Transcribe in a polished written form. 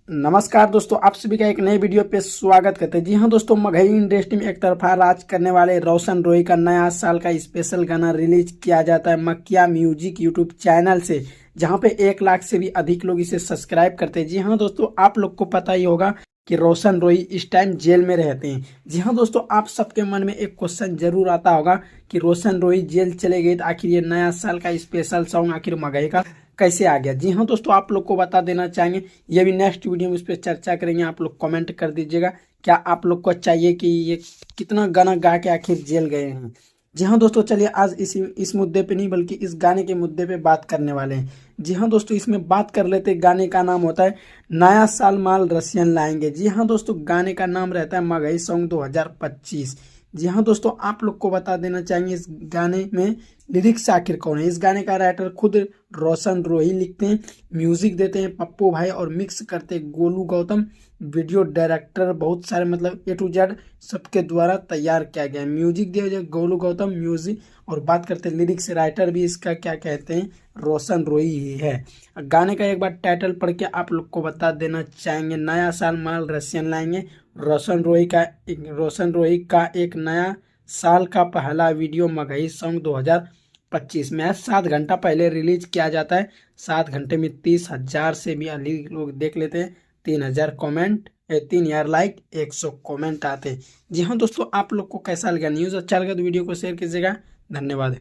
नमस्कार दोस्तों, आप सभी का एक नए वीडियो पे स्वागत करते हैं। जी हाँ दोस्तों, मगही इंडस्ट्री में एक तरफा राज करने वाले रोशन रोही का नया साल का स्पेशल गाना रिलीज किया जाता है मकिया म्यूजिक यूट्यूब चैनल से, जहां पे 1 लाख से भी अधिक लोग इसे सब्सक्राइब करते हैं। जी हाँ दोस्तों, आप लोग को पता ही होगा कि रोशन रोही इस टाइम जेल में रहते हैं। जी हाँ दोस्तों, आप सबके मन में एक क्वेश्चन जरूर आता होगा कि रोशन रोही जेल चले गए तो आखिर ये नया साल का स्पेशल सॉन्ग आखिर मगही का कैसे आ गया। जी हाँ दोस्तों, आप लोग को बता देना चाहेंगे, ये भी नेक्स्ट वीडियो में इस पर चर्चा करेंगे। आप लोग कमेंट कर दीजिएगा क्या आप लोग को चाहिए कि ये कितना गाना गा के आखिर जेल गए हैं। जी हाँ दोस्तों, चलिए आज इस मुद्दे पे नहीं बल्कि इस गाने के मुद्दे पे बात करने वाले हैं। जी हाँ दोस्तों, इसमें बात कर लेते हैं। गाने का नाम होता है नया साल माल रसियन लाएंगे। जी हाँ दोस्तों, गाने का नाम रहता है मगही सॉन्ग 2025। जी हाँ दोस्तों, आप लोग को बता देना चाहिए इस गाने में लिरिक्स आखिर कौन है। इस गाने का राइटर खुद रोशन रोही लिखते हैं, म्यूजिक देते हैं पप्पू भाई और मिक्स करते हैं गोलू गौतम। वीडियो डायरेक्टर बहुत सारे मतलब A to Z सबके द्वारा तैयार किया गया है। म्यूजिक दिया जाए गोलू गौतम म्यूजिक, और बात करते हैं लिरिक्स राइटर भी इसका क्या कहते हैं, रोशन रोही ही है। गाने का एक बार टाइटल पढ़ के आप लोग को बता देना चाहेंगे, नया साल माल रसियन लाएंगे। रोशन रोही का एक नया साल का पहला वीडियो मगही सॉन्ग 2025 में 7 घंटा पहले रिलीज किया जाता है। 7 घंटे में 30,000 से भी अधिक लोग देख लेते हैं। 3,000 कमेंट, 3,000 लाइक, 100 कमेंट आते हैं। जी हाँ दोस्तों, आप लोग को कैसा लगा, न्यूज़ अच्छा लगा तो वीडियो को शेयर कीजिएगा। धन्यवाद।